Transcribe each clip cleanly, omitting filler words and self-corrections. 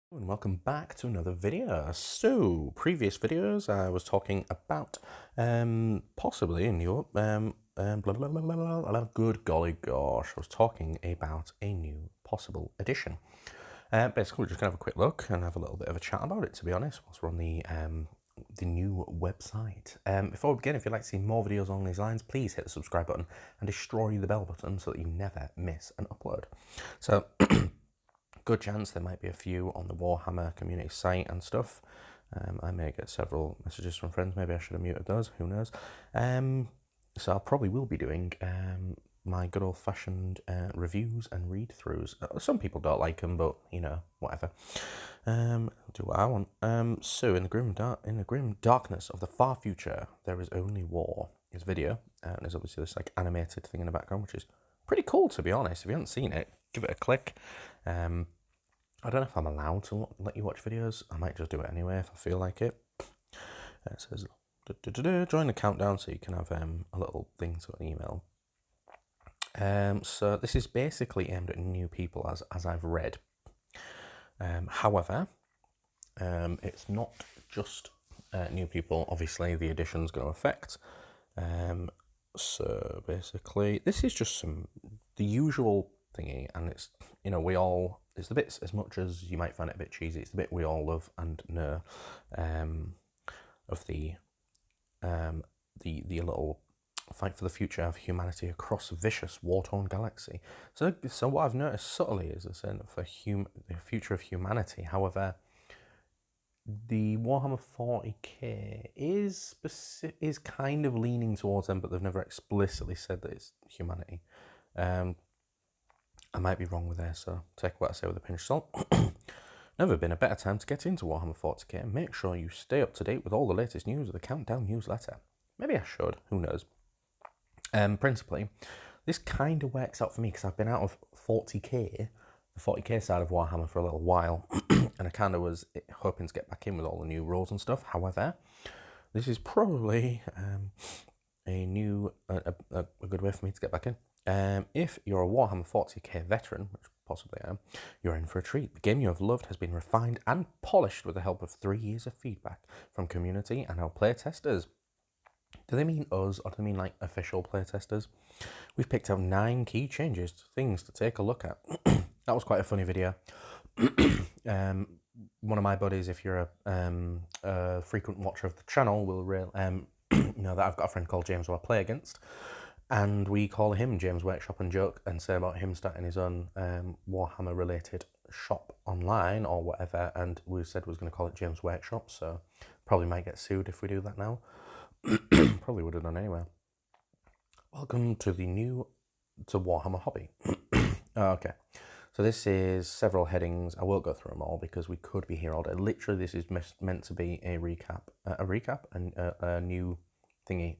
And welcome back to another video. So, previous videos I was talking about possibly a new blah, blah, blah, blah, blah, good golly gosh, I was talking about a new possible edition. Basically, we're just gonna have a quick look and have a little bit of a chat about it. To be honest, whilst we're on the new website. Before we begin, if you'd like to see more videos along these lines, please hit the subscribe button and destroy the bell button so that you never miss an upload. So. Good chance there might be a few on the Warhammer community site and stuff. I may get several messages from friends. Maybe I should have muted those. Who knows? So I probably will be doing my good old-fashioned reviews and read-throughs. Some people don't like them, but you know, whatever. I'll do what I want. So in the grim darkness of the far future, there is only war. This video, and there's obviously this like animated thing in the background, which is pretty cool to be honest. If you haven't seen it, give it a click. I don't know if I'm allowed to let you watch videos. I might just do it anyway if I feel like it. It says, join the countdown so you can have a little thing to an email. So this is basically aimed at new people as I've read. However, it's not just new people. Obviously, the edition's going to affect. So basically, this is just the usual thingy, and it's, you know, it's the bits, as much as you might find it a bit cheesy, it's the bit we all love and know of the little fight for the future of humanity across a vicious war-torn galaxy. So what I've noticed subtly is for the future of humanity. However, the Warhammer 40k is kind of leaning towards them, but they've never explicitly said that it's humanity. I might be wrong with there, so take what I say with a pinch of salt. Never been a better time to get into Warhammer 40k and make sure you stay up to date with all the latest news of the Countdown newsletter. Maybe I should, who knows. Principally, this kind of works out for me because I've been out of 40k, the 40k side of Warhammer for a little while, and I kind of was hoping to get back in with all the new rules and stuff. However, this is probably a good way for me to get back in. If you're a Warhammer 40k veteran, which possibly I am, you're in for a treat. The game you have loved has been refined and polished with the help of 3 years of feedback from community and our playtesters. Do they mean us, or do they mean like official playtesters? We've picked out 9 key changes, things to take a look at. That was quite a funny video. One of my buddies, if you're a frequent watcher of the channel, will know that I've got a friend called James who I play against. And we call him James Workshop and joke and say about him starting his own Warhammer related shop online or whatever. And we said we was going to call it James Workshop, so probably might get sued if we do that now. Probably would have done anyway. Welcome to to Warhammer Hobby. Okay, so this is several headings. I won't go through them all because we could be here all day. Literally, this is meant to be a recap and a new thingy.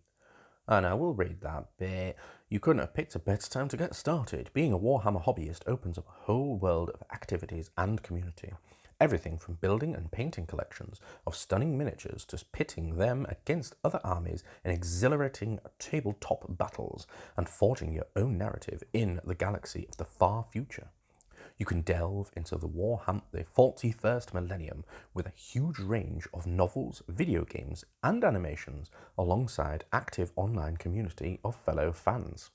And I will read that bit. You couldn't have picked a better time to get started. Being a Warhammer hobbyist opens up a whole world of activities and community. Everything from building and painting collections of stunning miniatures to pitting them against other armies in exhilarating tabletop battles and forging your own narrative in the galaxy of the far future. You can delve into the 41st millennium with a huge range of novels, video games, and animations alongside active online community of fellow fans.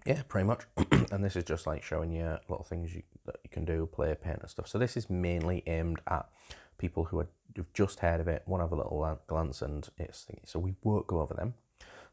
Yeah, pretty much. And this is just like showing you little things that you can do, play, paint and stuff. So this is mainly aimed at people who've just heard of it, want to have a little glance, and it's thingy. So we won't go over them.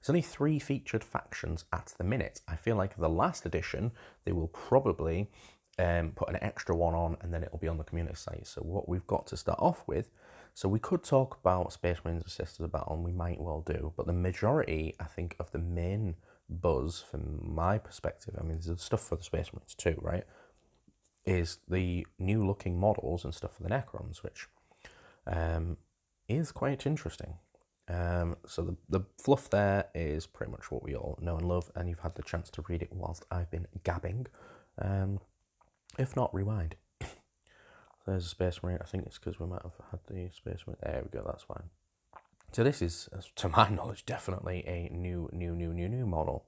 There's only 3 featured factions at the minute. I feel like the last edition, they will probably put an extra one on, and then it'll be on the community site. So what we've got to start off with, so we could talk about Space Marines and Sisters of Battle, and we might well do, but the majority, I think, of the main buzz, from my perspective, I mean, there's stuff for the Space Marines too, right, is the new looking models and stuff for the Necrons, which is quite interesting. So the fluff there is pretty much what we all know and love, and you've had the chance to read it whilst I've been gabbing. If not, rewind. There's a Space Marine. I think it's because we might have had the Space Marine. There we go, that's fine. So this is, to my knowledge, definitely a new model.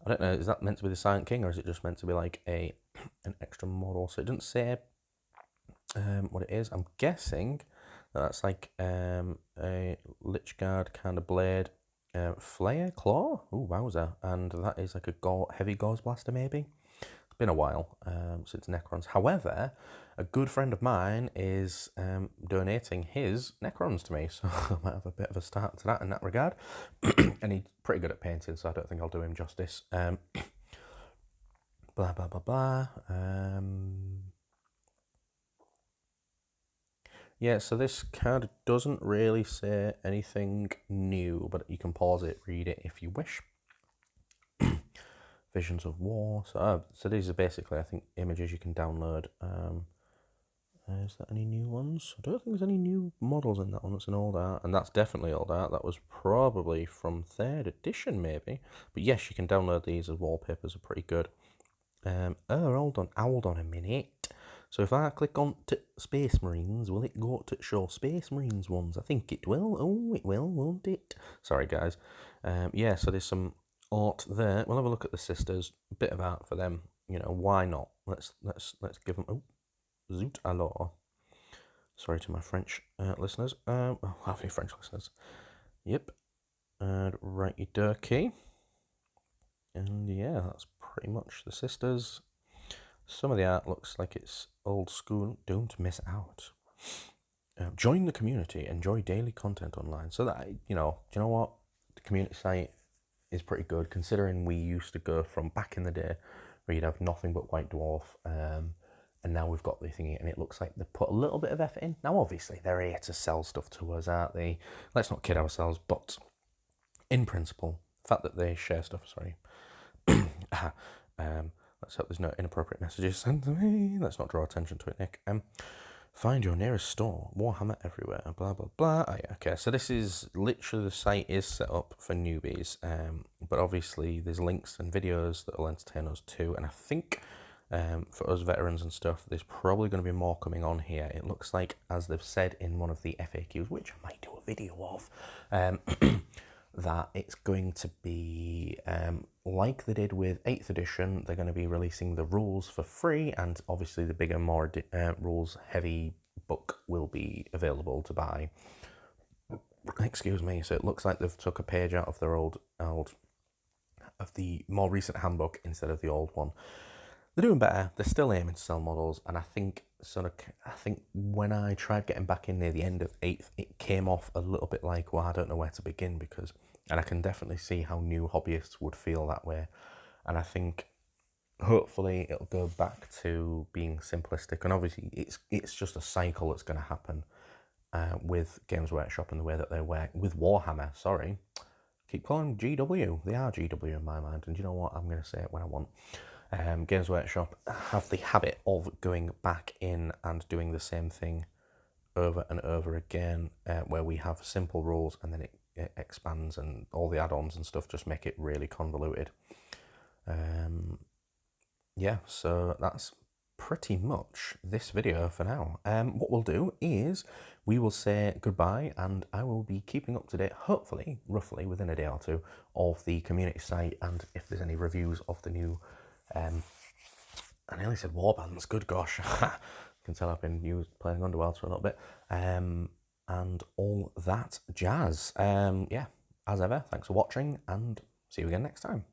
I don't know, is that meant to be the Silent King, or is it just meant to be like a an extra model. So it doesn't say what it is. I'm guessing that's like a Lich Guard kind of blade, flare claw. Oh wowzer! And that is like a heavy gauze blaster maybe. It's been a while since Necrons. However, a good friend of mine is donating his Necrons to me, so I might have a bit of a start to that in that regard. And he's pretty good at painting, so I don't think I'll do him justice. Blah blah blah blah. Yeah, so this card doesn't really say anything new, but you can pause it, read it if you wish. Visions of War. So these are basically, I think, images you can download. Is there any new ones? I don't think there's any new models in that one. It's an old art, and that's definitely old art. That was probably from 3rd edition, maybe. But yes, you can download these as wallpapers. Are pretty good. Hold on a minute. So if I click on to Space Marines, will it go to show Space Marines ones? I think it will. Oh, it will, won't it? Sorry, guys. Yeah, so there's some art there. We'll have a look at the sisters. A bit of art for them. You know, why not? Let's give them. Oh, zoot alors. Sorry to my French listeners. Well, have any French listeners? Yep. And righty dokie. And yeah, that's pretty much the sisters. Some of the art looks like it's old school. Don't miss out. Join the community. Enjoy daily content online. So that, do you know what? The community site is pretty good, considering we used to go from back in the day where you'd have nothing but White Dwarf, and now we've got the thingy, and it looks like they put a little bit of effort in. Now, obviously, they're here to sell stuff to us, aren't they? Let's not kid ourselves, but in principle, the fact that they share stuff, sorry. Let's hope there's no inappropriate messages sent to me. Let's not draw attention to it, Nick. Find your nearest store. Warhammer everywhere. Blah blah blah. Oh, yeah, okay, so this is literally, the site is set up for newbies, but obviously there's links and videos that will entertain us too. And I think for us veterans and stuff, there's probably going to be more coming on here. It looks like, as they've said in one of the FAQs, which I might do a video of, that it's going to be like they did with 8th edition. They're going to be releasing the rules for free, and obviously the bigger, more rules heavy book will be available to buy. Excuse me. So it looks like they've took a page out of their old of the more recent handbook instead of the old one. They're doing better. They're still aiming to sell models, and I think when I tried getting back in near the end of 8th, it came off a little bit like, well, I don't know where to begin, and I can definitely see how new hobbyists would feel that way. And I think hopefully it'll go back to being simplistic, and obviously it's just a cycle that's going to happen with Games Workshop and the way that they work with Warhammer. Sorry, keep calling them GW. They are GW in my mind, and you know what? I'm going to say it when I want. Games Workshop have the habit of going back in and doing the same thing over and over again, where we have simple rules and then it expands, and all the add-ons and stuff just make it really convoluted. Yeah, so that's pretty much this video for now. What we'll do is we will say goodbye, and I will be keeping up to date, hopefully, roughly within a day or two, of the community site, and if there's any reviews of the new I nearly said warbands, good gosh. You can tell I've been playing Underworld for a little bit. And all that jazz. Yeah, as ever, thanks for watching, and see you again next time.